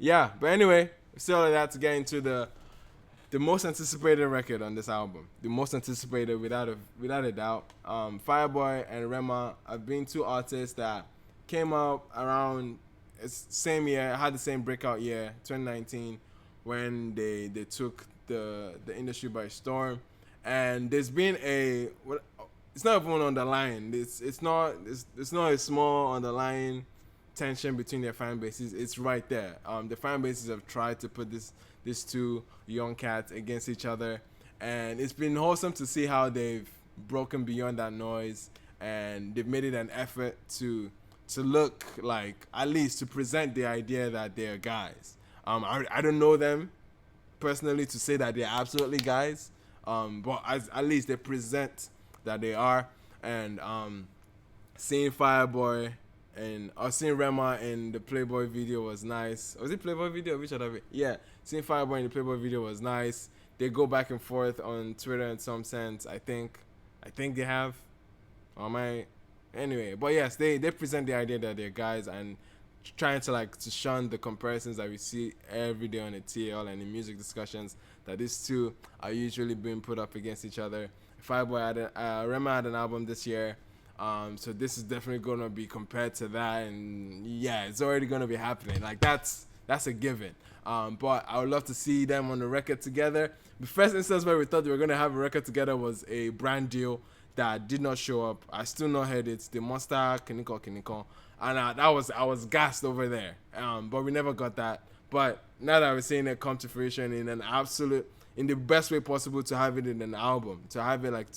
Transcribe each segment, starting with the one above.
yeah, but anyway, still like that to get into the most anticipated record on this album. The most anticipated without a doubt. Fireboy and Rema have been two artists that came out around same year, had the same breakout year, 2019, when they took the industry by storm. And there's been it's not even on the line. It's not a small underlying tension between their fan bases. It's right there. The fan bases have tried to put these two young cats against each other, and it's been wholesome to see how they've broken beyond that noise, and they've made it an effort to look like, at least to present the idea that they're guys. I don't know them personally to say that they're absolutely guys, but at least they present that they are. And seeing Fireboy and seeing Rema in the Playboy video was nice. Was it Playboy video? Which other? Yeah, seeing Fireboy in the Playboy video was nice. They go back and forth on Twitter in some sense. I think they have. Anyway, but yes, they present the idea that they're guys, and trying to shun the comparisons that we see every day on the TL and in music discussions, that these two are usually being put up against each other. Fireboy Rema had an album this year, so this is definitely gonna be compared to that, and yeah, it's already gonna be happening. Like that's a given. But I would love to see them on the record together. The first instance where we thought they were gonna have a record together was a brand deal that did not show up. I still not heard it. The Monster Kiniko, and I was gassed over there. But we never got that. But now that we're seeing it come to fruition in the best way possible, to have it in an album, to have it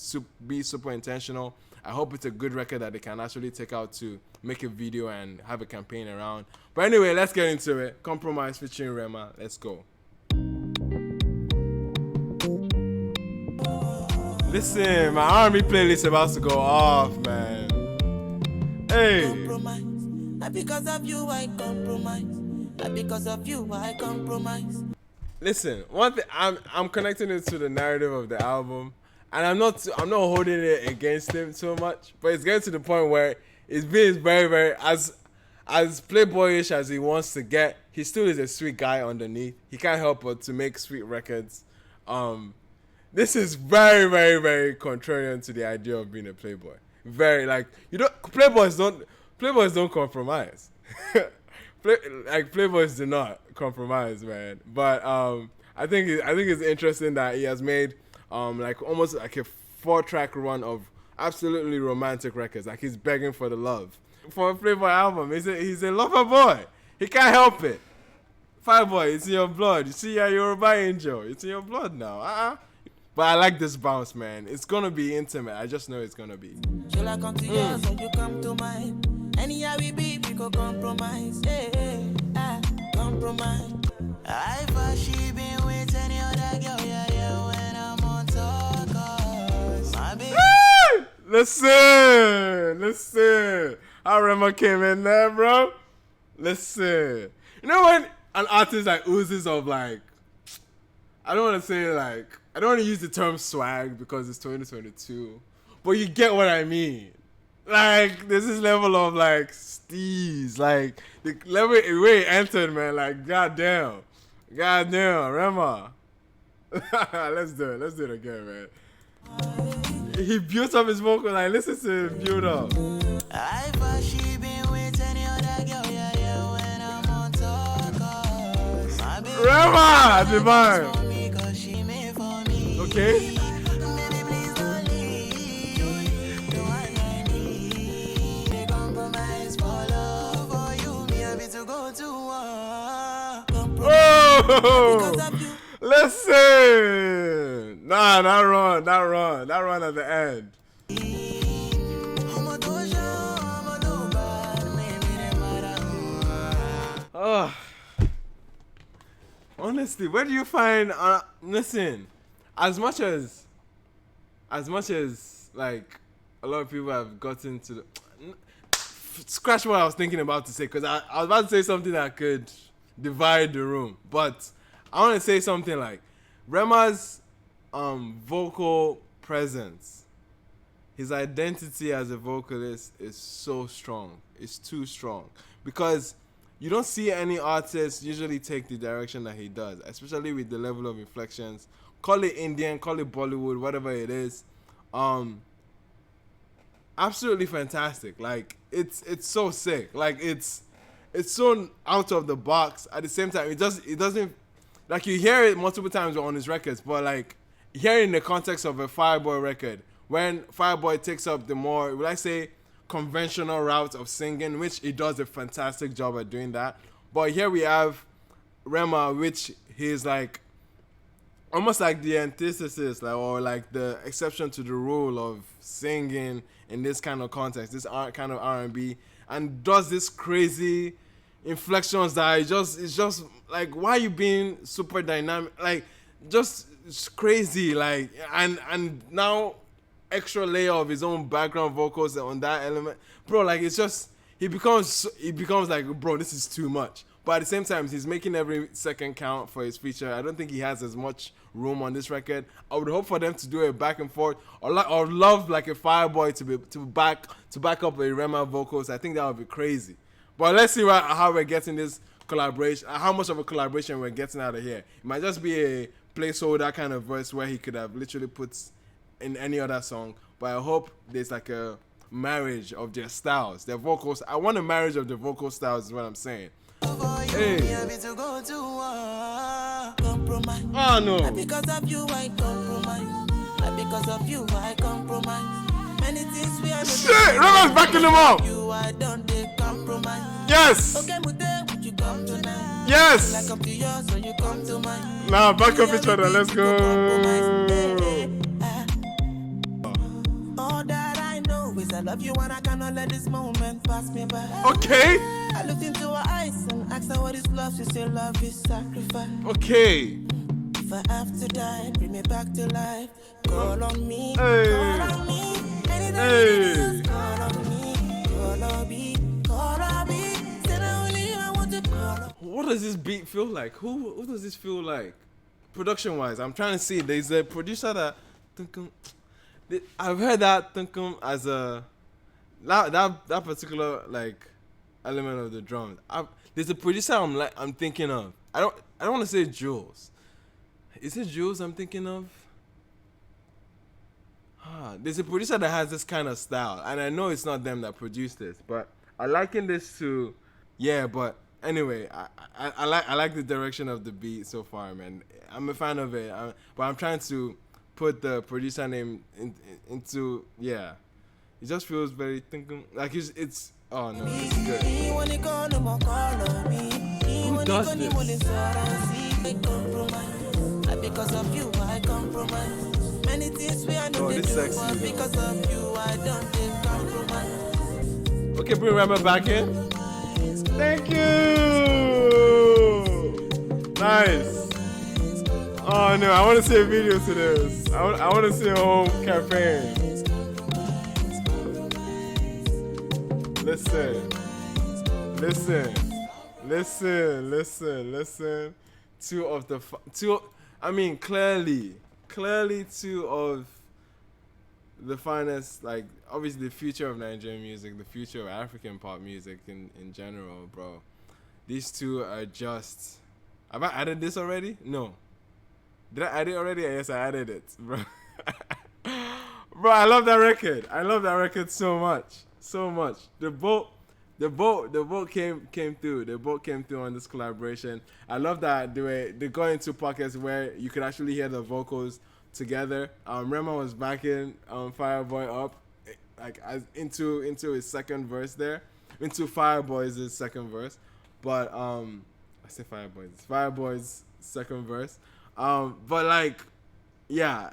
be super intentional. I hope it's a good record that they can actually take out to make a video and have a campaign around. But anyway, let's get into it. Compromise featuring Rema. Let's go. Listen, my R&B playlist about to go off, man. Hey. Compromise. Not because of you, I compromise. Not because of you, I compromise. Listen, one thing, I'm connecting it to the narrative of the album, and I'm not holding it against him so much, but it's getting to the point where it's being very, very, as playboyish as he wants to get, he still is a sweet guy underneath. He can't help but to make sweet records. This is very, very, very contrarian to the idea of being a playboy. Very, playboys don't compromise. Playboys do not compromise, man. But I think it's interesting that he has made almost like a 4-track run of absolutely romantic records. Like, he's begging for the love. For a Playboy album, he's a lover boy. He can't help it. Fireboy, it's in your blood. You see, you're a Yoruba angel. It's in your blood now. But I like this bounce, man. It's gonna be intimate. I just know it's gonna be. Shall I come to yours or you come to mine? Anyhow we be, we go compromise. Compromise. She been with any other girl, yeah, when I'm on talk, my baby. Listen. How Rema came in there, bro. Listen. You know when an artist oozes of I don't want to use the term swag because it's 2022, but you get what I mean. There's this level of steez, the level where he entered, man. Goddamn, Rema. Let's do it again, man. He built up his vocal. Listen to it build up. She been with any other girl, yeah, when I'm on talk, Rema, divine. Okay. Oh, listen. Nah, not run at the end. Oh. Honestly, where do you find listen, as much as a lot of people have gotten to the scratch what I was thinking about to say, because I was about to say something that could divide the room, but I want to say something like Rema's vocal presence, his identity as a vocalist is so strong. It's too strong, because you don't see any artists usually take the direction that he does, especially with the level of inflections. Call it Indian, call it Bollywood, whatever it is. Absolutely fantastic. Like it's so sick. Like it's so out of the box. At the same time, it doesn't, like, you hear it multiple times on his records, but like hearing in the context of a Fireboy record, when Fireboy takes up the more, will I say, conventional route of singing, which he does a fantastic job at doing that. But here we have Rema, which he's like almost like the antithesis, like, or like the exception to the rule of singing in this kind of context, this kind of R&B, and does this crazy inflections that it's just like, why are you being super dynamic, like just it's crazy, like, and now extra layer of his own background vocals on that element, bro. Like it's just he becomes like, bro, this is too much. But at the same time, he's making every second count for his feature. I don't think he has as much room on this record. I would hope for them to do it back and forth, or love like a Fireboy to back up a Rema vocals. I think that would be crazy. But let's see how we're getting this collaboration, how much of a collaboration we're getting out of here. It might just be a placeholder kind of verse where he could have literally put in any other song. But I hope there's like a marriage of their styles, their vocals. I want a marriage of the vocal styles is what I'm saying. Hey. Oh no. Because of you I compromise. Because of you I compromise. Many things we are shit, Rema's backing them up. You I don't take compromise. Yes. Okay, would you come tonight? Yes. Like up to yours, so you come to mine. Now back up each other. Let's go. All that I know is I love you and I cannot let this moment pass me by. Okay. I looked into her eyes and asked her what is love. She said love is sacrifice. Okay. If I have to die, bring me back to life. Call on me, hey. Call on me. Hey. Call on me, call on me, call on me. Said only I want to call on. What does this beat feel like? Who does this feel like? Production wise, I'm trying to see. There's a producer that I've heard that as a that particular like element of the drums. There's a producer I'm thinking of. I don't want to say Jules. Is it Jules I'm thinking of? There's a producer that has this kind of style, and I know it's not them that produced this, but I liken this to, yeah. But anyway, I like the direction of the beat so far, man. I'm a fan of it, but I'm trying to put the producer name into, yeah. It just feels very like it's oh no, it's good. Who does this? Because of you, I compromise. Many things we are not sexy, because of you, I don't take compromise. Okay, bring Remy back in. Thank you. Nice. Oh no, I want to see a video to this. I want to see a whole campaign. Listen. Clearly two of the finest, like, obviously the future of Nigerian music, the future of African pop music in general, bro. These two are just... Have I added this already? No. Did I add it already? Yes, I added it, bro. Bro, I love that record. I love that record so much. The boat came through. The boat came through on this collaboration. I love that they got into pockets where you could actually hear the vocals together. Rema was backing Fireboy up, like into his second verse there, into Fireboy's second verse. But I say Fireboy's second verse. But like, yeah,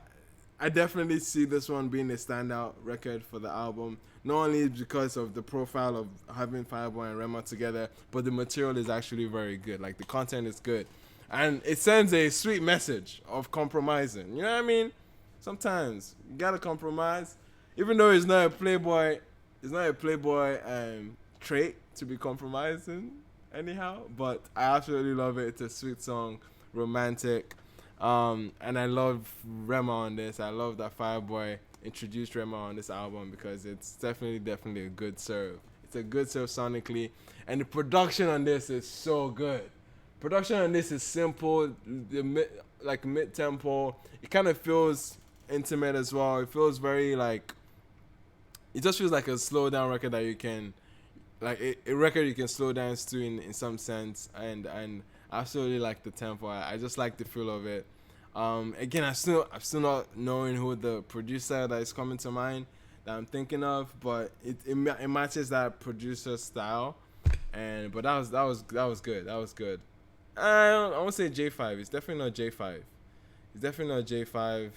I definitely see this one being a standout record for the album. Not only because of the profile of having Fireboy and Rema together, but the material is actually very good. Like, the content is good. And it sends a sweet message of compromising. You know what I mean? Sometimes you gotta compromise. Even though it's not a Playboy trait to be compromising anyhow. But I absolutely love it. It's a sweet song, romantic. And I love Rema on this. I love that Fireboy introduced Rema on this album because it's definitely a good serve. It's a good surf sonically, and the production on this is so good. Production on this is simple, mid tempo. It kind of feels intimate as well. It feels very like. It just feels like a slow down record that you can, like a record you can slow dance to in some sense, and I absolutely like the tempo. I just like the feel of it. Again, I'm still not knowing who the producer that is coming to mind that I'm thinking of, but it matches that producer style, but that was good. That was good. I won't say J5. It's definitely not J5. It's definitely not J5.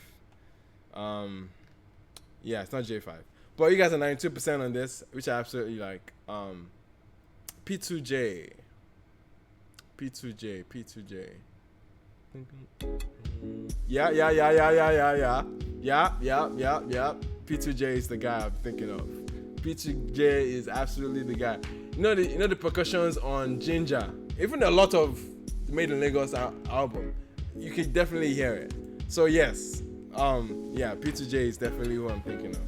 Yeah, it's not J5. But you guys are 92% on this, which I absolutely like. P2J. Yeah. P2J is the guy I'm thinking of. P2J is absolutely the guy. You know the percussions on Ginger. Even a lot of Made in Lagos album, you can definitely hear it. So yes, P2J is definitely who I'm thinking of.